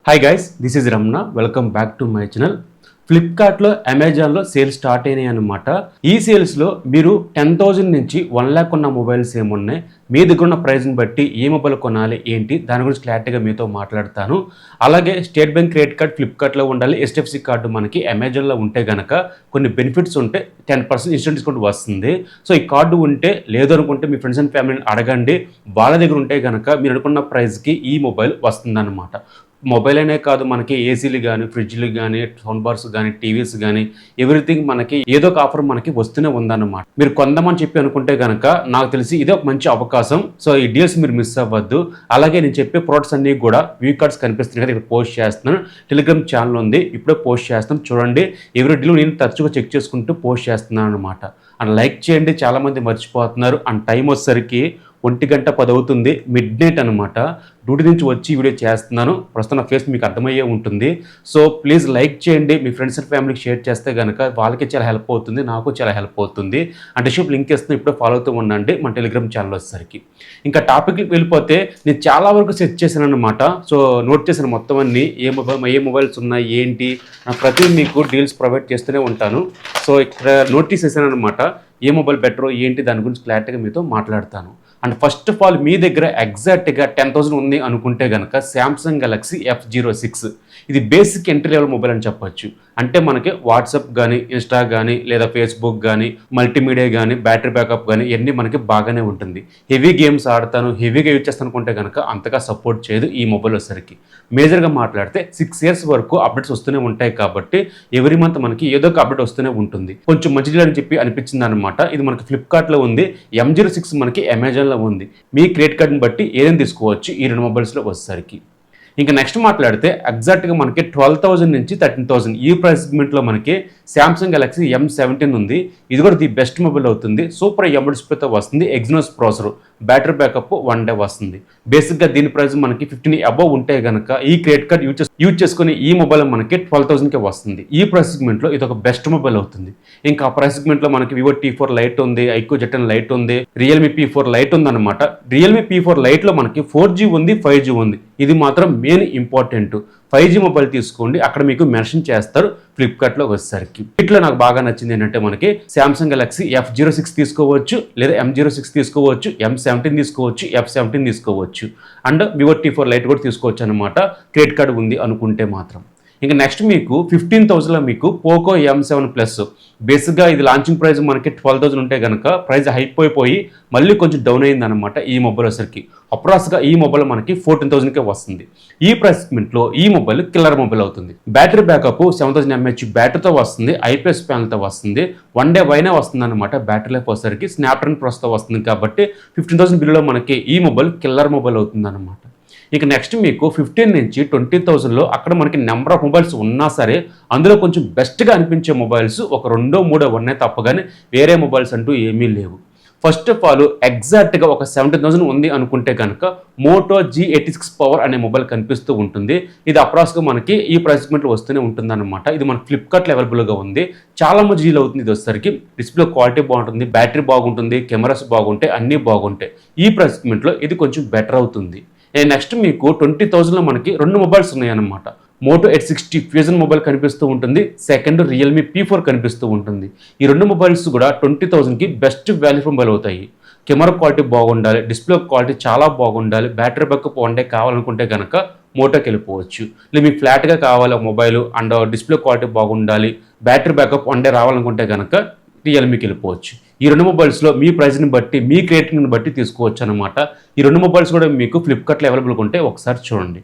Hi guys, this is Ramana. Welcome back to my channel. ఫ్లిప్కార్ట్లో, అమెజాన్లో sales start అయినాయి అనమాట. ఈ సేల్స్లో మీరు 10,000 నుంచి 1 lakh ఉన్న మొబైల్స్ ఏమున్నాయి, మీ దగ్గర ఉన్న ప్రైస్ని బట్టి ఏ మొబైల్ కొనాలి ఏంటి దాని గురించి క్లారిటీగా మీతో మాట్లాడతాను. అలాగే స్టేట్ బ్యాంక్ క్రెడిట్ కార్డ్ ఫ్లిప్కార్ట్లో ఉండాలి, HDFC కార్డు మనకి అమెజాన్లో ఉంటే కనుక కొన్ని బెనిఫిట్స్ ఉంటే 10% ఇన్స్టెంట్ డిస్కౌంట్ వస్తుంది. సో ఈ కార్డు ఉంటే లేదు అనుకుంటే మీ ఫ్రెండ్స్ అండ్ ఫ్యామిలీని అడగండి. వాళ్ళ దగ్గర ఉంటే కనుక మీరు అనుకున్న ప్రైస్కి ఈ మొబైల్ వస్తుందన్నమాట. మొబైల్ అనే కాదు, మనకి ఏసీలు కానీ, ఫ్రిడ్జ్లు కానీ, సౌండ్ బార్స్ కానీ, టీవీస్ కానీ ఎవ్రీథింగ్ మనకి ఏదో ఒక ఆఫర్ మనకి వస్తూనే ఉందన్నమాట. మీరు కొందామని చెప్పి అనుకుంటే కనుక నాకు తెలిసి ఇదే ఒక మంచి అవకాశం. సో ఈ డీల్స్ మీరు మిస్ అవ్వద్దు. అలాగే నేను చెప్పే ప్రోడక్ట్స్ అన్నీ కూడా వ్యూ కార్డ్స్ కనిపిస్తున్నాయి కదా, ఇక్కడ పోస్ట్ చేస్తున్నాను. టెలిగ్రామ్ ఛానల్ ఉంది, ఇప్పుడే పోస్ట్ చేస్తాను చూడండి. ఎవరి డీల్ నేను తరచుగా చెక్ చేసుకుంటూ పోస్ట్ చేస్తున్నాను అనమాట. అండ్ లైక్ చేయండి, చాలామంది మర్చిపోతున్నారు. అండ్ టైం వచ్చేసరికి 1:10 అవుతుంది, మిడ్ నైట్ అనమాట. డ్యూటీ నుంచి వచ్చి వీడియో చేస్తున్నాను. ప్రస్తుతం నా ఫేస్ మీకు అర్థమయ్యే ఉంటుంది. సో ప్లీజ్ లైక్ చేయండి, మీ ఫ్రెండ్స్ అండ్ ఫ్యామిలీకి షేర్ చేస్తే కనుక వాళ్ళకి చాలా హెల్ప్ అవుతుంది, నాకు చాలా హెల్ప్ అవుతుంది. అంటే షిప్ లింక్ ఇస్తున్నా, ఇప్పుడే ఫాలో అవుతూ ఉండండి మన టెలిగ్రామ్ ఛానల్ వచ్చేసరికి. ఇంకా టాపిక్కి వెళ్ళిపోతే నేను చాలా వరకు సెర్చ్ చేశాను అనమాట. సో నోట్ చేశాను మొత్తం అన్ని ఏ మొబైల్స్ ఉన్నాయి ఏంటి, ప్రతి మీకు డీల్స్ ప్రొవైడ్ చేస్తూనే ఉంటాను. సో ఇక్కడ నోటీస్ చేశాను అనమాట, ఏ మొబైల్ బెటర్ ఏంటి దాని గురించి క్లారిటీగా మీతో మాట్లాడతాను. అండ్ ఫస్ట్ ఆఫ్ ఆల్ మీ దగ్గర ఎగ్జాక్ట్గా 10,000 ఉంది అనుకుంటే కనుక శాంసంగ్ గెలాక్సీ F06 ఇది బేసిక్ ఎంట్రీ లెవెల్ మొబైల్ అని చెప్పొచ్చు. అంటే మనకి వాట్సాప్ కానీ, ఇన్స్టా కానీ, లేదా ఫేస్బుక్ కానీ, మల్టీమీడియా కానీ, బ్యాటరీ బ్యాకప్ కానీ ఇవన్నీ మనకి బాగానే ఉంటుంది. హెవీ గేమ్స్ ఆడతాను, హెవీగా యూజ్ చేస్తాను అనుకుంటే కనుక అంతగా సపోర్ట్ చేయదు ఈ మొబైల్ వచ్చేసరికి. మేజర్గా మాట్లాడితే 6 years వరకు అప్డేట్స్ వస్తూనే ఉంటాయి కాబట్టి ఎవ్రీ మంత్ మనకి ఏదో ఒక అప్డేట్ వస్తూనే ఉంటుంది. కొంచెం మంచిది అని చెప్పి అనిపించింది అనమాట. ఇది మనకి ఫ్లిప్కార్ట్లో ఉంది, M06 మనకి అమెజాన్లో ఉంది. మీ క్రెడిట్ కార్డ్ని బట్టి ఏదైనా తీసుకోవచ్చు ఈ రెండు మొబైల్స్లో వచ్చేసరికి. ఇంకా నెక్స్ట్ మాట్లాడితే ఎగ్జాక్ట్గా మనకి 12,000 నుంచి 13,000 ఈ ప్రైస్ సెగ్మెంట్లో మనకి శాంసంగ్ గెలాక్సీ M17 ఉంది. ఇది కూడా ది బెస్ట్ మొబైల్ అవుతుంది. సూపర్ AMOLED డిస్ప్లేతో వస్తుంది, Exynos processor, battery backup 1 day వస్తుంది. బేసిక్గా దీని ప్రైస్ మనకి 15 above ఉంటే కనుక ఈ క్రెడిట్ కార్డ్ యూజ్ చేసుకుని ఈ మొబైల్ మనకి 12,000కే వస్తుంది. ఈ ప్రైస్ సెగ్మెంట్లో ఇది ఒక బెస్ట్ మొబైల్ అవుతుంది. ఇంకా ఆ ప్రైస్ సెగ్మెంట్లో మనకి Vivo T4 Lite ఉంది, iQOO Z10 Lite ఉంది, Realme P4 Lite ఉంది అనమాట. Realme P4 Liteలో మనకి 4G ఉంది, 5G ఉంది. ఇది మాత్రం మెయిన్ ఇంపార్టెంట్. 5G మొబైల్ తీసుకోండి, అక్కడ మీకు మెన్షన్ చేస్తారు ఫ్లిప్కార్ట్లో వచ్చేసరికి. వీటిలో నాకు బాగా నచ్చింది ఏంటంటే మనకి శాంసంగ్ గెలాక్సీ F06 తీసుకోవచ్చు, లేదా M06 తీసుకోవచ్చు, M17 తీసుకోవచ్చు, F17 తీసుకోవచ్చు. అండ్ Vivo T4 Lite కూడా తీసుకోవచ్చు అనమాట, క్రెడిట్ కార్డు ఉంది అనుకుంటే మాత్రం. ఇంకా నెక్స్ట్ మీకు 15,000లో మీకు పోకో M7 Plus. బేసిక్గా ఇది లాంచింగ్ ప్రైస్ మనకి 12,000 ఉంటే కనుక ప్రైస్ అయిపోయి మళ్ళీ కొంచెం డౌన్ అయింది అనమాట ఈ మొబైల్ వచ్చేసరికి. అప్రాక్స్గా ఈ మొబైల్ మనకి 14,000కే వస్తుంది. ఈ ప్రైస్ సెగ్మెంట్లో ఈ మొబైల్ కిల్లర్ మొబైల్ అవుతుంది. బ్యాటరీ బ్యాకప్ 7000 mAh బ్యాటరీతో వస్తుంది, IPS ప్యానల్తో వస్తుంది, 1 day వైనే వస్తుంది అనమాట. బ్యాటరీ లైఫ్ వచ్చేసరికి స్నాప్డ్రాగన్ ప్రాసెసర్తో వస్తుంది కాబట్టి 15,000 బిల్లులో మనకి ఈ మొబైల్ కిల్లర్ మొబైల్ అవుతుంది అనమాట. ఇక నెక్స్ట్ మీకు 15 నుంచి 20,000లో అక్కడ మనకి నెంబర్ ఆఫ్ మొబైల్స్ ఉన్నా సరే అందులో కొంచెం బెస్ట్గా అనిపించే మొబైల్స్ ఒక 2-3 ఉన్నాయి తప్ప కానీ వేరే మొబైల్స్ అంటూ ఏమీ లేవు. ఫస్ట్ ఆఫ్ ఆల్ ఎగ్జాక్ట్గా ఒక 17,000 ఉంది అనుకుంటే కనుక మోటో G86 పవర్ అనే మొబైల్ కనిపిస్తూ ఉంటుంది. ఇది అప్రాక్స్గా మనకి ఈ ప్రైస్ సెగ్మెంట్లో వస్తూనే ఉంటుంది అనమాట. ఇది మన ఫ్లిప్కార్ట్లో అవైలబుల్గా ఉంది. చాలా మంచి డీల్ అవుతుంది. ఇది వచ్చేసరికి డిస్ప్లే క్వాలిటీ బాగుంటుంది, బ్యాటరీ బాగుంటుంది, కెమెరాస్ బాగుంటాయి, అన్నీ బాగుంటాయి. ఈ ప్రైస్ సెగ్మెంట్లో ఇది కొంచెం బెటర్ అవుతుంది. నెక్స్ట్ మీకు 20,000లో మనకి 2 మొబైల్స్ ఉన్నాయన్నమాట. మోటో X60 ఫ్యూజన్ మొబైల్ కనిపిస్తూ ఉంటుంది, సెకండ్ Realme P4 కనిపిస్తూ ఉంటుంది. ఈ 2 మొబైల్స్ కూడా 20,000కి బెస్ట్ వాల్యూ ఫర్ మొబైల్ అవుతాయి. కెమెరా క్వాలిటీ బాగుండాలి, డిస్ప్లే క్వాలిటీ చాలా బాగుండాలి, బ్యాటరీ బ్యాకప్ 1 day కావాలనుకుంటే కనుక మోటోకి వెళ్ళిపోవచ్చు. లేదా మీకు ఫ్లాట్గా కావాలి మొబైల్ అండ్ డిస్ప్లే క్వాలిటీ బాగుండాలి, బ్యాటరీ బ్యాకప్ 1 day రావాలనుకుంటే కనుక రియల్మీకి వెళ్ళిపోవచ్చు. ఈ 2 మొబైల్స్లో మీ ప్రైస్ని బట్టి, మీ క్రియేటివ్ని బట్టి తీసుకోవచ్చు అనమాట. ఈ 2 మొబైల్స్ కూడా మీకు ఫ్లిప్కార్ట్లో అవైలబుల్గా ఉంటే ఒకసారి చూడండి.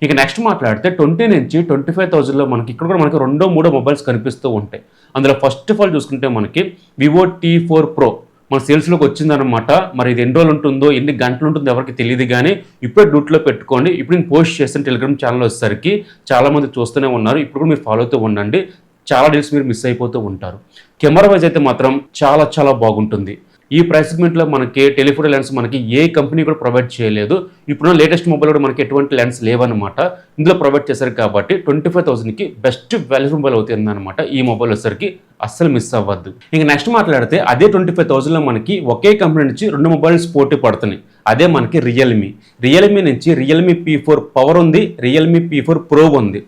ఇక నెక్స్ట్ మాట్లాడితే 20 నుంచి 25,000లో మనకి ఇక్కడ కూడా మనకి 2-3 మొబైల్స్ కనిపిస్తూ ఉంటాయి. అందులో ఫస్ట్ ఆఫ్ ఆల్ చూసుకుంటే మనకి Vivo T4 Pro మన సేల్స్లోకి వచ్చిందనమాట. మరి ఇది ఎన్ని రోజులు ఉంటుందో, ఎన్ని గంటలు ఉంటుందో ఎవరికి తెలియదు కానీ ఇప్పుడే డ్యూటీలో పెట్టుకోండి. ఇప్పుడు నేను పోస్ట్ చేస్తాను టెలిగ్రామ్ ఛానల్ వచ్చేసరికి చాలామంది చూస్తూనే ఉన్నారు. ఇప్పుడు కూడా మీరు ఫాలో అవుతూ ఉండండి, చాలా డీల్స్ మీరు మిస్ అయిపోతూ ఉంటారు. కెమెరా వైజ్ అయితే మాత్రం చాలా బాగుంటుంది. ఈ ప్రైస్ సెగ్మెంట్లో మనకి టెలిఫోటో లెన్స్ మనకి ఏ కంపెనీ కూడా ప్రొవైడ్ చేయలేదు. ఇప్పుడున్న లేటెస్ట్ మొబైల్ కూడా మనకి ఎటువంటి లెన్స్ లేవన్నమాట. ఇందులో ప్రొవైడ్ చేశారు కాబట్టి 25,000కి బెస్ట్ వాల్యూ మొబైల్ అవుతుంది అనమాట. ఈ మొబైల్ వచ్చేసరికి అస్సలు మిస్ అవ్వద్దు. ఇంక నెక్స్ట్ మాట్లాడితే అదే 25,000లో మనకి ఒకే కంపెనీ నుంచి 2 మొబైల్స్ పోటీ పడుతున్నాయి. అదే మనకి రియల్మీ నుంచి రియల్మీ P4 పవర్ ఉంది, రియల్మీ P4 Pro ఉంది.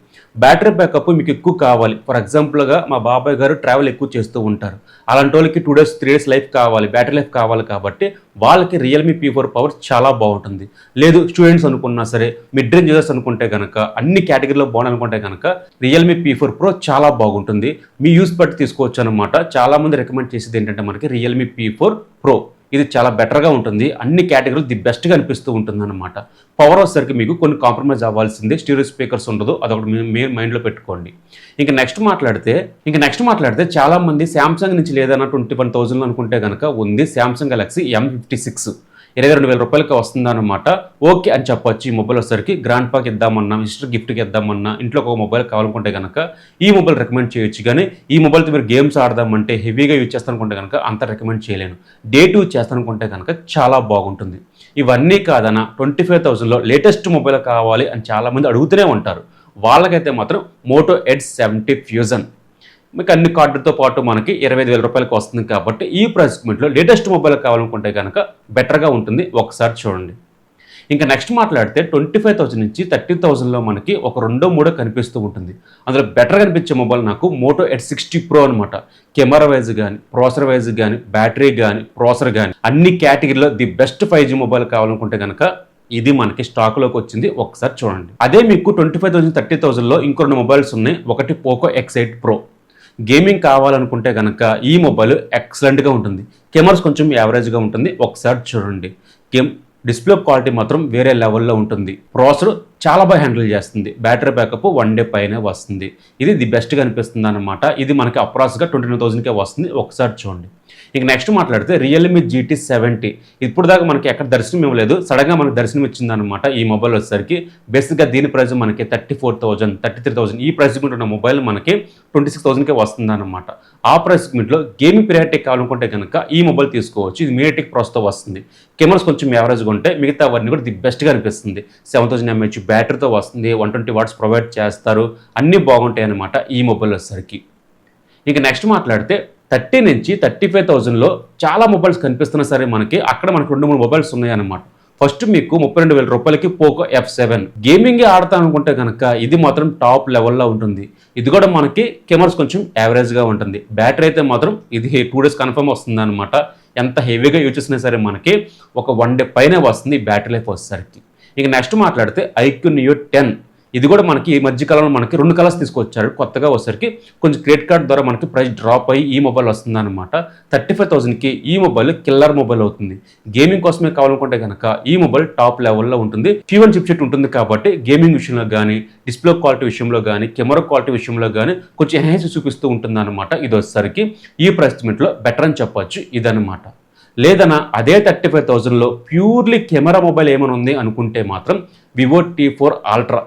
బ్యాటరీ బ్యాకప్ మీకు ఎక్కువ కావాలి. ఫర్ ఎగ్జాంపుల్గా మా బాబాయ్ గారు ట్రావెల్ ఎక్కువ చేస్తూ ఉంటారు. అలాంటి వాళ్ళకి 2 days 3 days లైఫ్ కావాలి, బ్యాటరీ లైఫ్ కావాలి కాబట్టి వాళ్ళకి రియల్మీ P4 పవర్ చాలా బాగుంటుంది. లేదు స్టూడెంట్స్ అనుకున్నా సరే, మిడ్ రేంజ్ యూజర్స్ అనుకుంటే కనుక, అన్ని కేటగిరీలో బాగుందనుకుంటే కనుక రియల్మీ P4 Pro చాలా బాగుంటుంది. మీ యూస్ బట్టి తీసుకోవచ్చు అనమాట. చాలామంది రికమెండ్ చేసేది ఏంటంటే మనకి రియల్మీ P4 Pro ఇది చాలా బెటర్గా ఉంటుంది. అన్ని కేటగిరీలు ది బెస్ట్గా అనిపిస్తూ ఉంటుంది అనమాట. పవర్ వచ్చేసరికి మీకు కొన్ని కాంప్రమైజ్ అవ్వాల్సిందే. స్టీరియో స్పీకర్స్ ఉండదు, అదొకటి మీరు మైండ్లో పెట్టుకోండి. ఇంకా నెక్స్ట్ మాట్లాడితే చాలామంది శాంసంగ్ నుంచి లేదన్నా 21,000 అనుకుంటే కనుక ఉంది శాంసంగ్ గెలాక్సీ M56 22,000 రూపాయలకి వస్తుందన్నమాట. ఓకే అని చెప్పొచ్చు. ఈ మొబైల్ వచ్చేసరికి గ్రాండ్ పాకి ఇద్దామన్నా, విజిటర్ గిఫ్ట్కి ఇద్దామన్నా, ఇంట్లో ఒక మొబైల్ కావాలనుకుంటే కనుక ఈ మొబైల్ రికమెండ్ చేయొచ్చు. కానీ ఈ మొబైల్తో మీరు గేమ్స్ ఆడదామంటే, హెవీగా యూజ్ చేస్తానుకుంటే కనుక అంత రికమెండ్ చేయలేను. డే 2 చేస్తానుకుంటే కనుక చాలా బాగుంటుంది. ఇవన్నీ కాదన్నా 25,000లో లేటెస్ట్ మొబైల్ కావాలి అని చాలామంది అడుగుతూనే ఉంటారు. వాళ్ళకైతే మాత్రం మోటో ఎడ్జ్ 70 ఫ్యూజన్ మీకు అన్ని కార్డులతో పాటు మనకి 25,000 రూపాయలకి వస్తుంది కాబట్టి ఈ ప్రైస్ సెగ్మెంట్లో లేటెస్ట్ మొబైల్ కావాలనుకుంటే కనుక బెటర్గా ఉంటుంది. ఒకసారి చూడండి. ఇంకా నెక్స్ట్ మాట్లాడితే 25,000 నుంచి 30,000లో మనకి ఒక 2-3 కనిపిస్తూ ఉంటుంది. అందులో బెటర్ కనిపించే మొబైల్ నాకు మోటో ఎడ్జ్ 60 Pro అనమాట. కెమెరా వైజ్ కానీ, ప్రాసెసర్ వైజ్ కానీ, బ్యాటరీ కానీ, ప్రాసెసర్ కానీ అన్ని కేటగిరీలో ది బెస్ట్ 5G మొబైల్ కావాలనుకుంటే కనుక ఇది మనకి స్టాక్లోకి వచ్చింది. ఒకసారి చూడండి. అదే మీకు 25,000 30,000లో ఇంకో 2 మొబైల్స్ ఉన్నాయి. ఒకటి పోకో X8 Pro. గేమింగ్ కావాలనుకుంటే కనుక ఈ మొబైల్ ఎక్సలెంట్గా ఉంటుంది. కెమెరాస్ కొంచెం యావరేజ్గా ఉంటుంది. ఒకసారి చూడండి. డిస్ప్లే క్వాలిటీ మాత్రం వేరే లెవెల్లో ఉంటుంది. ప్రాసెసర్ చాలా బాగా హ్యాండిల్ చేస్తుంది. బ్యాటరీ బ్యాకప్ 1 day పైనే వస్తుంది. ఇది ది బెస్ట్గా అనిపిస్తుంది అనమాట. ఇది మనకి అప్రాక్స్గా 29,000కే వస్తుంది. ఒకసారి చూడండి. ఇంక నెక్స్ట్ మాట్లాడితే రియల్మీ GT 70 ఇప్పుడు దాకా మనకి ఎక్కడ దర్శనం ఇవ్వలేదు, సడన్గా మనకి దర్శనం ఇచ్చిందనమాట. ఈ మొబైల్ వచ్చేసరికి బేసిక్గా దీని ప్రైస్ మనకి 34,000 33,000 ఈ ప్రైస్ ఉన్న మొబైల్ మనకి 26,000కే వస్తుందన్నమాట. ఆ ప్రైస్ సెగ్మెంట్లో గేమింగ్ ప్రియారిటీ కావాలనుకుంటే కనుక ఈ మొబైల్ తీసుకోవచ్చు. ఇది మీడియాటెక్ ప్రాసెస్తో వస్తుంది. కెమెరాస్ కొంచెం యావరేజ్గా ఉంటే మిగతా అవన్నీ కూడా ది బెస్ట్గా అనిపిస్తుంది. 7000 mAh బ్యాటరీతో వస్తుంది. 120 watts ప్రొవైడ్ చేస్తారు. అన్నీ బాగుంటాయి అన్నమాట ఈ మొబైల్ వచ్చేసరికి. ఇక నెక్స్ట్ మాట్లాడితే 30 నుంచి 35,000లో చాలా మొబైల్స్ కనిపిస్తున్నా సరే మనకి అక్కడ మనకు 2-3 మొబైల్స్ ఉన్నాయన్నమాట. ఫస్ట్ మీకు 32,000 రూపాయలకి పోకో F7 గేమింగ్ ఆడతా అనుకుంటే కనుక ఇది మాత్రం టాప్ లెవెల్లో ఉంటుంది. ఇది కూడా మనకి కెమెరాస్ కొంచెం యావరేజ్గా ఉంటుంది. బ్యాటరీ అయితే మాత్రం ఇది 2 days కన్ఫర్మ్ వస్తుంది అనమాట. ఎంత హెవీగా యూజ్ చేసినా సరే మనకి ఒక 1 day పైనే వస్తుంది బ్యాటరీ లైఫ్ వచ్చేసరికి. ఇక నెక్స్ట్ మాట్లాడితే IQ Neo 10 ఇది కూడా మనకి ఈ మధ్యకాలంలో మనకి 2 కలర్స్ తీసుకొచ్చారు కొత్తగా వచ్చేసరికి. కొంచెం క్రెడిట్ కార్డ్ ద్వారా మనకి ప్రైస్ డ్రాప్ అయ్యి ఈ మొబైల్ వస్తుంది అనమాట. 35,000కి ఈ మొబైల్ కిల్లర్ మొబైల్ అవుతుంది. గేమింగ్ కోసమే కావాలనుకుంటే కనుక ఈ మొబైల్ టాప్ లెవెల్లో ఉంటుంది. Q1 చిప్సెట్ ఉంటుంది కాబట్టి గేమింగ్ విషయంలో కానీ, డిస్ప్లే క్వాలిటీ విషయంలో కానీ, కెమెరా క్వాలిటీ విషయంలో కానీ కొంచెం ఎన్హాన్స్ చూపిస్తూ ఉంటుంది అనమాట. ఇది వచ్చేసరికి ఈ ప్రైస్ సెగ్మెంట్లో బెటర్ అని చెప్పొచ్చు ఇదన్నమాట. లేదన్నా అదే 35,000లో ప్యూర్లీ కెమెరా మొబైల్ ఏమైనా ఉంది అనుకుంటే మాత్రం Vivo T4 Ultra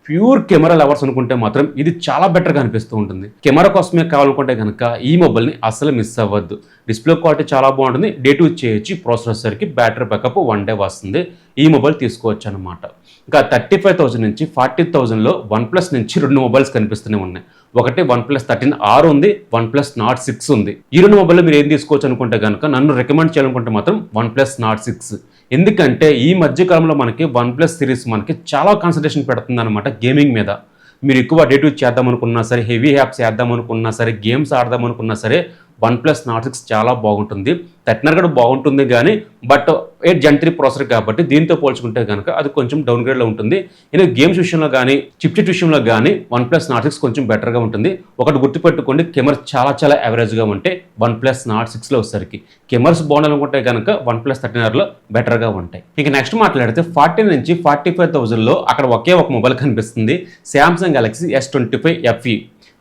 pure camera lovers అనుకుంటే మాత్రం ఇది చాలా బెటర్గా అనిపిస్తూ ఉంటుంది. కెమెరా కోసమే కావాలనుకుంటే కనుక ఈ మొబైల్ని అస్సలు మిస్ అవ్వద్దు. డిస్ప్లే క్వాలిటీ చాలా బాగుంటుంది. డే 2 చేయొచ్చు. ప్రాసెసర్కి బ్యాటరీ బ్యాకప్ 1 day వస్తుంది. ఈ మొబైల్ తీసుకోవచ్చు అనమాట. ఇంకా 35,000 నుంచి 40,000లో OnePlus నుంచి 2 మొబైల్స్ కనిపిస్తూనే ఉన్నాయి. ఒకటి OnePlus 13R ఉంది, OnePlus Nord 6 ఉంది. ఈ 2 మొబైల్లో మీరు ఏం తీసుకోవచ్చు అనుకుంటే కనుక నన్ను రికమెండ్ చేయాలనుకుంటే మాత్రం OnePlus Nord 6. ఎందుకంటే ఈ మధ్యకాలంలో మనకి OnePlus సిరీస్ మనకి చాలా కాన్సన్ట్రేషన్ పెడుతుంది అనమాట గేమింగ్ మీద. మీరు ఎక్కువ డే 2 చేద్దామనుకున్నా సరే, హెవీ యాప్స్ చేద్దామనుకున్నా సరే, గేమ్స్ ఆడదామనుకున్నా సరే OnePlus Nord 6 చాలా బాగుంటుంది. 13R కూడా బాగుంటుంది కానీ బట్ 8 Gen 3 ప్రాసెసర్ కాబట్టి దీంతో పోల్చుకుంటే కనుక అది కొంచెం డౌన్గ్రేడ్లో ఉంటుంది. నేను గేమ్స్ విషయంలో కానీ, చిప్సెట్ విషయంలో కానీ OnePlus Nord 6 కొంచెం బెటర్గా ఉంటుంది. ఒకటి గుర్తుపెట్టుకోండి, కెమెరాస్ చాలా యావరేజ్గా ఉంటాయి OnePlus Nord 6లో వచ్చేసరికి. కెమెరాస్ బాగుండాలనుకుంటే కనుక OnePlus 13Rలో బెటర్గా ఉంటాయి. ఇక నెక్స్ట్ మాట్లాడితే 40 నుంచి 45,000లో అక్కడ ఒకే ఒక మొబైల్ కనిపిస్తుంది. Samsung Galaxy S25 FE.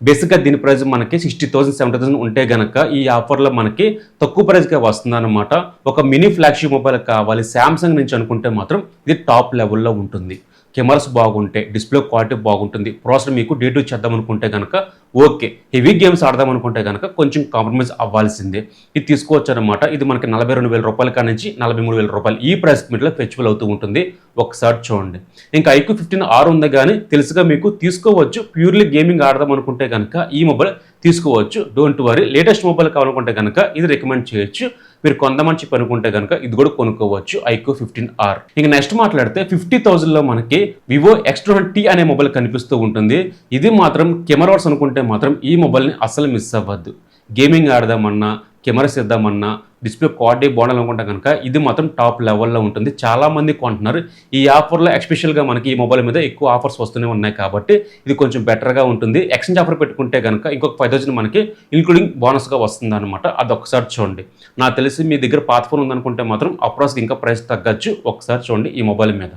బేసిక్గా దీని ప్రైస్ మనకి 60,000 70,000 ఉంటే కనుక ఈ ఆఫర్లో మనకి తక్కువ ప్రైస్గా వస్తుందన్నమాట. ఒక మినీ ఫ్లాగ్షిప్ మొబైల్ కావాలి శాంసంగ్ నుంచి అనుకుంటే మాత్రం ఇది టాప్ లెవెల్లో ఉంటుంది. కెమెరాస్ బాగుంటే, డిస్ప్లే క్వాలిటీ బాగుంటుంది, ప్రాసెసర్ మీకు D2 చేద్దాం అనుకుంటే కనుక ఓకే. హెవీ గేమ్స్ ఆడదాం అనుకుంటే కనుక కొంచెం కాంప్రమైజ్ అవ్వాల్సిందే. ఇది తీసుకోవచ్చు అనమాట. ఇది మనకి రూ. 42,000 కాడ నుంచి రూ. 43,000 ఈ ప్రైస్ మీట్లో ఫెస్టివల్ అవుతూ ఉంటుంది. ఒకసారి చూడండి. ఇంకా IQ 15R ఉంది కానీ తెలుసుగా మీకు, తీసుకోవచ్చు. ప్యూర్లీ గేమింగ్ ఆడదాం అనుకుంటే కనుక ఈ మొబైల్ తీసుకోవచ్చు. Don't worry. లేటెస్ట్ మొబైల్ కావాలనుకుంటే కనుక ఇది రికమెండ్ చేయొచ్చు. మీరు కొందామని చెప్పి అనుకుంటే కనుక ఇది కూడా కొనుక్కోవచ్చు, IQ 15R. ఇక నెక్స్ట్ మాట్లాడితే 50,000లో మనకి వివో X200T అనే మొబైల్ కనిపిస్తూ ఉంటుంది. ఇది మాత్రం కెమెరాస్ అనుకుంటే మాత్రం ఈ మొబైల్ని అస్సలు మిస్ అవ్వద్దు. గేమింగ్ ఆడదామన్నా, కెమెరాస్ ఇద్దామన్నా, డిస్ప్లే క్వాలిటీ బాగుండాలనుకుంటే కనుక ఇది మాత్రం టాప్ లెవెల్లో ఉంటుంది. చాలామంది కొంటున్నారు. ఈ ఆఫర్లో ఎస్పెషల్గా మనకి ఈ మొబైల్ మీద ఎక్కువ ఆఫర్స్ వస్తూనే ఉన్నాయి కాబట్టి ఇది కొంచెం బెటర్గా ఉంటుంది. ఎక్స్చేంజ్ ఆఫర్ పెట్టుకుంటే కనుక ఇంకొక 5,000 మనకి ఇంక్లూడింగ్ బోనస్గా వస్తుంది అనమాట. అది ఒకసారి చూడండి. నాకు తెలిసి మీ దగ్గర పాత ఫోన్ ఉందనుకుంటే మాత్రం అప్రాక్స్ ఇంకా ప్రైస్ తగ్గచ్చు. ఒకసారి చూడండి ఈ మొబైల్ మీద.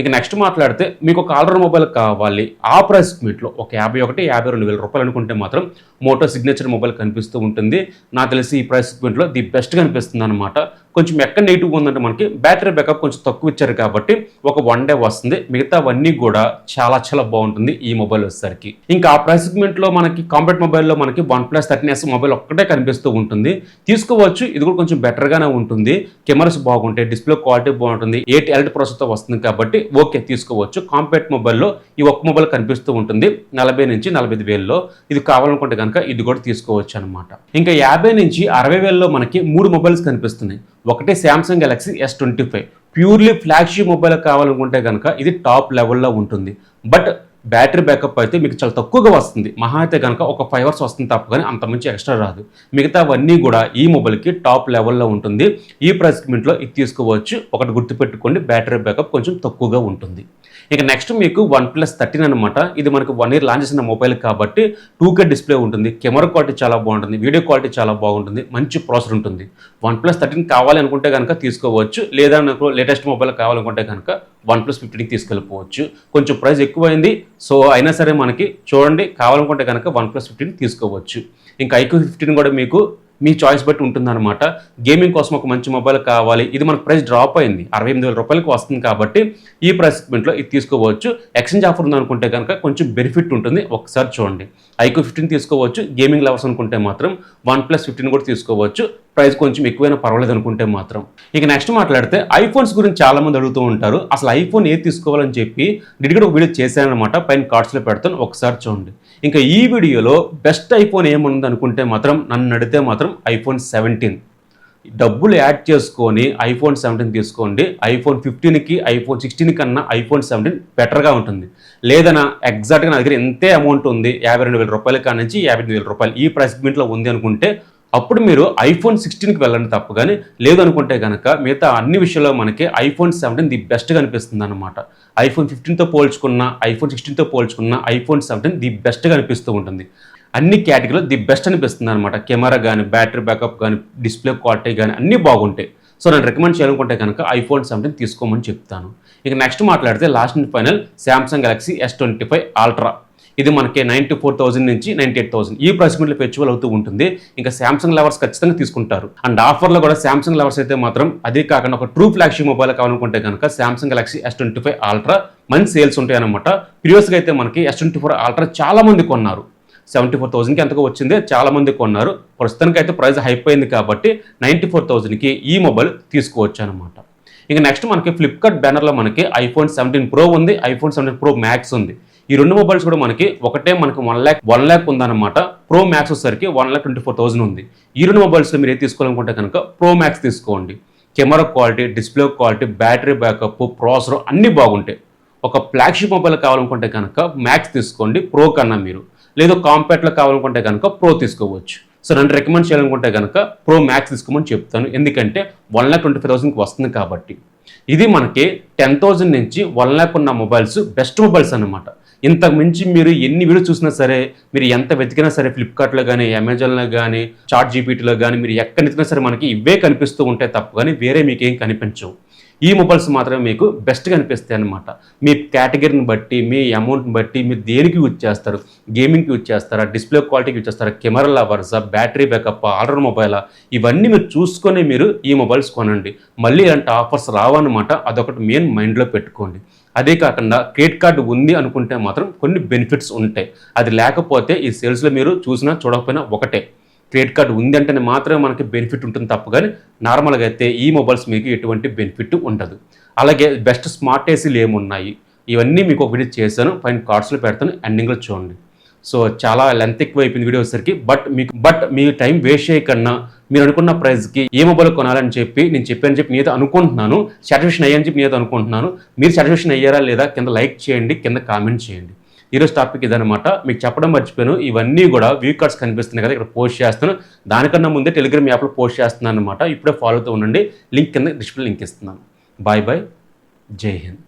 ఇక నెక్స్ట్ మాట్లాడితే మీకు ఒక ఆల్రౌండ్ మొబైల్ కావాలి, ఆ ప్రైస్ మీట్లో ఒక 52,000 రూపాయలు అనుకుంటే మాత్రం మోటో సిగ్నేచర్ మొబైల్ కనిపిస్తూ ఉంటుంది. నాకు తెలిసి ఈ ప్రైస్ మీట్లో ది బెస్ట్ కనిపిస్తుంది అనమాట. కొంచెం ఎక్కడ నెగిటివ్ ఉందంటే మనకి బ్యాటరీ బ్యాకప్ కొంచెం తక్కువ ఇచ్చారు కాబట్టి ఒక 1 డే వస్తుంది. మిగతావన్నీ కూడా చాలా చాలా బాగుంటుంది ఈ మొబైల్ వచ్చేసరికి. ఇంకా ఆ ప్రైస్ సెగ్మెంట్లో మనకి కాంపాక్ట్ మొబైల్లో మనకి OnePlus 13S మొబైల్ ఒక్కటే కనిపిస్తూ ఉంటుంది. తీసుకోవచ్చు. ఇది కూడా కొంచెం బెటర్గానే ఉంటుంది. కెమెరాస్ బాగుంటాయి, డిస్ప్లే క్వాలిటీ బాగుంటుంది, 8 ఎల్ఈడి ప్రాసెసర్తో వస్తుంది కాబట్టి ఓకే తీసుకోవచ్చు. కాంపాక్ట్ మొబైల్లో ఈ ఒక్క మొబైల్ కనిపిస్తూ ఉంటుంది 40 నుంచి 45,000లో. ఇది కావాలనుకుంటే కనుక ఇది కూడా తీసుకోవచ్చు అనమాట. ఇంకా 50 నుంచి 60,000లో మనకి 3 మొబైల్స్ కనిపిస్తున్నాయి. ఒకటి Samsung Galaxy S25 purely flagship mobile కావాలనుకుంటే కనుక ఇది టాప్ లెవెల్లో ఉంటుంది. బట్ బ్యాటరీ బ్యాకప్ అయితే మీకు చాలా తక్కువగా వస్తుంది. మహా అయితే కనుక ఒక 5 hours వస్తుంది తప్ప కానీ అంత మంచి ఎక్స్ట్రా రాదు. మిగతావన్నీ కూడా ఈ మొబైల్కి టాప్ లెవెల్లో ఉంటుంది. ఈ ప్రైస్ సెగ్మెంట్లో ఇది తీసుకోవచ్చు. ఒకటి గుర్తుపెట్టుకోండి, బ్యాటరీ బ్యాకప్ కొంచెం తక్కువగా ఉంటుంది. ఇక నెక్స్ట్ మీకు OnePlus 13 అనమాట. ఇది మనకు 1 year లాంచ్ చేసిన మొబైల్ కాబట్టి 2K డిస్ప్లే ఉంటుంది, కెమెరా క్వాలిటీ చాలా బాగుంటుంది, వీడియో క్వాలిటీ చాలా బాగుంటుంది, మంచి ప్రాసెసర్ ఉంటుంది. OnePlus 13 కావాలి అనుకుంటే కనుక తీసుకోవచ్చు. లేదా నాకు లేటెస్ట్ మొబైల్ కావాలనుకుంటే కనుక OnePlus 15 తీసుకెళ్ళిపోవచ్చు. కొంచెం ప్రైస్ ఎక్కువైంది, సో అయినా సరే మనకి చూడండి కావాలనుకుంటే కనుక OnePlus 15 తీసుకోవచ్చు. ఇంకా IQ 15 కూడా మీకు మీ చాయిస్ బట్టి ఉంటుందన్నమాట. గేమింగ్ కోసం ఒక మంచి మొబైల్ కావాలి, ఇది మనకు ప్రైస్ డ్రాప్ అయింది 68,000 రూపాయలకి వస్తుంది కాబట్టి ఈ ప్రైస్ సెగ్మెంట్లో ఇది తీసుకోవచ్చు. ఎక్స్చేంజ్ ఆఫర్ ఉందనుకుంటే కనుక కొంచెం బెనిఫిట్ ఉంటుంది. ఒకసారి చూడండి. IQ 15 తీసుకోవచ్చు. గేమింగ్ లవర్స్ అనుకుంటే మాత్రం OnePlus 15 కూడా తీసుకోవచ్చు. ప్రైస్ కొంచెం ఎక్కువైనా పర్వాలేదు అనుకుంటే మాత్రం. ఇక నెక్స్ట్ మాట్లాడితే ఐఫోన్స్ గురించి చాలా మంది అడుగుతూ ఉంటారు. అసలు ఐఫోన్ ఏది తీసుకోవాలని చెప్పి డిడిగా ఒక వీడియో చేశానమాట, పైన కార్డ్స్లో పెడతాను, ఒకసారి చూడండి. ఇంకా ఈ వీడియోలో బెస్ట్ ఐఫోన్ ఏముంది అనుకుంటే మాత్రం నన్ను అడిగితే మాత్రం iPhone 17. డబ్బులు యాడ్ చేసుకొని iPhone 17 తీసుకోండి. iPhone 15కి iPhone 16 కన్నా iPhone 17 బెటర్గా ఉంటుంది. లేదన్నా ఎగ్జాక్ట్గా నా దగ్గర ఎంతే అమౌంట్ ఉంది 52,000 రూపాయల కాడ నుంచి 58,000 రూపాయలు ఈ ప్రైస్ సెగ్మెంట్లో ఉంది అనుకుంటే అప్పుడు మీరు iPhone 16కి వెళ్ళండి తప్పు కానీ, లేదనుకుంటే కనుక మిగతా అన్ని విషయాల్లో మనకి iPhone 17 ది బెస్ట్గా అనిపిస్తుంది అనమాట. iPhone 15తో పోల్చుకున్న, iPhone 16తో పోల్చుకున్న iPhone 17 ది బెస్ట్గా అనిపిస్తూ ఉంటుంది. అన్ని కేటగిరీలో ది బెస్ట్ అనిపిస్తుంది అనమాట. కెమెరా కానీ, బ్యాటరీ బ్యాకప్ కానీ, డిస్ప్లే క్వాలిటీ కానీ అన్నీ బాగుంటాయి. సో నేను రికమెండ్ చేయాలనుకుంటే కనుక iPhone 17 తీసుకోమని చెప్తాను. ఇక నెక్స్ట్ మాట్లాడితే last and final Samsung Galaxy S25 Ultra. ఇది మనకి 94,000 నుంచి 98,000 ఈ ప్రైస్ సెగ్మెంట్లో ఫెస్టివల్ అవుతూ ఉంటుంది. ఇంకా సామ్సంగ్ లవర్స్ ఖచ్చితంగా తీసుకుంటారు. అండ్ ఆఫర్లో కూడా సామ్సంగ్ లవర్స్ అయితే మాత్రం అదే కాకుండా ఒక ట్రూ ఫ్లాగ్షిప్ మొబైల్ కావాలనుకుంటే కనుక Samsung Galaxy S25 Ultra మంచి సేల్స్ ఉంటాయి అనమాట. ప్రీవియస్గా అయితే మనకి S24 Ultra చాలా మంది కొన్నారు. 74,000కి ఎంతగా వచ్చిందే చాలా మంది కొన్నారు. ప్రస్తుతానికి అయితే ప్రైస్ అయిపోయింది కాబట్టి 94,000కి ఈ మొబైల్ తీసుకోవచ్చు అనమాట. ఇక నెక్స్ట్ మనకి ఫ్లిప్కార్ట్ బ్యానర్లో మనకి iPhone 17 Pro ఉంది, iPhone 17 Pro Max ఉంది. ఈ రెండు మొబైల్స్ కూడా మనకి ఒకటే మనకి 1 lakh ఉందన్నమాట. Pro Max వచ్చేసరికి 1,24,000 ఉంది. ఈ రెండు మొబైల్స్లో మీరు ఏది తీసుకోవాలనుకుంటే కనుక Pro Max తీసుకోండి. Camera quality, display quality, battery backup, processor అన్నీ బాగుంటాయి. ఒక ఫ్లాగ్షిప్ మొబైల్ కావాలనుకుంటే కనుక మ్యాక్స్ తీసుకోండి ప్రో కన్నా మీరు. లేదు కాంపాక్ట్లో కావాలనుకుంటే కనుక ప్రో తీసుకోవచ్చు. సో నన్ను రికమెండ్ చేయాలనుకుంటే కనుక ప్రో మ్యాక్స్ తీసుకోమని చెప్తాను. ఎందుకంటే 1,25,000కి వస్తుంది కాబట్టి. ఇది మనకి 10,000 నుంచి 1 lakh ఉన్న మొబైల్స్ బెస్ట్ మొబైల్స్ అన్నమాట. ఇంతకు మించి మీరు ఎన్ని వీడియోస్ చూసినా సరే, మీరు ఎంత వెతికినా సరే ఫ్లిప్కార్ట్లో కానీ, అమెజాన్లో కానీ, చాట్ జీపీటీలో కానీ మీరు ఎక్కడ వెతికినా సరే మనకి ఇవే కనిపిస్తూ ఉంటాయి తప్ప కానీ వేరే మీకేం కనిపించవు. ఈ మొబైల్స్ మాత్రమే మీకు బెస్ట్గా అనిపిస్తాయి అన్నమాట. మీ కేటగిరీని బట్టి, మీ అమౌంట్ని బట్టి మీరు దేనికి యూజ్ చేస్తారు, గేమింగ్కి యూజ్ చేస్తారా, డిస్ప్లే క్వాలిటీకి యూజ్ చేస్తారా, కెమెరా లవర్సా, బ్యాటరీ బ్యాకప్, ఆల్రౌండ్ మొబైలా, ఇవన్నీ మీరు చూసుకొని మీరు ఈ మొబైల్స్ కొనండి. మళ్ళీ ఇలాంటి ఆఫర్స్ రావన్నమాట, అదొకటి మెయిన్ మైండ్లో పెట్టుకోండి. అదే కాకుండా క్రెడిట్ కార్డు ఉంది అనుకుంటే మాత్రం కొన్ని బెనిఫిట్స్ ఉంటాయి. అది లేకపోతే ఈ సేల్స్లో మీరు చూసినా చూడకపోయినా ఒకటే. క్రెడిట్ కార్డు ఉంది అంటేనే మాత్రమే మనకి బెనిఫిట్ ఉంటుంది తప్ప కానీ నార్మల్గా అయితే ఈ మొబైల్స్ మీకు ఎటువంటి బెనిఫిట్ ఉండదు. అలాగే బెస్ట్ స్మార్ట్ ఏసీలు ఏమున్నాయి ఇవన్నీ మీకు ఒక వీడియో చేశాను, పైన కార్డ్స్లో పెడతాను, ఎండింగ్లో చూడండి. సో చాలా లెంత్ ఎక్కువ అయిపోయింది వీడియో వచ్చేసరికి. బట్ మీ టైం వేస్ట్ చేయకన్నా మీరు అనుకున్న ప్రైస్కి ఏ మొబైల్ కొనాలని చెప్పి నేను చెప్పాను చెప్పి నేనైతే అనుకుంటున్నాను, సాటిస్ఫాక్షన్ అయ్యాని చెప్పి నేనైతే అనుకుంటున్నాను. మీరు సాటిస్ఫాక్షన్ అయ్యారా లేదా కింద లైక్ చేయండి, కింద కామెంట్ చేయండి. ఈరోజు టాపిక్ ఇదనమాట. మీకు చెప్పడం మర్చిపోయాను, ఇవన్నీ కూడా వ్యూ కార్డ్స్ కనిపిస్తున్నాయి కదా, ఇక్కడ పోస్ట్ చేస్తాను. దానికన్నా ముందే టెలిగ్రామ్ యాప్లో పోస్ట్ చేస్తున్నాను అనమాట. ఇప్పుడే ఫాలో అవుతూ ఉండండి. లింక్ కింద డిస్ప్లే లింక్ ఇస్తున్నాను. బాయ్ బాయ్, జై హింద్.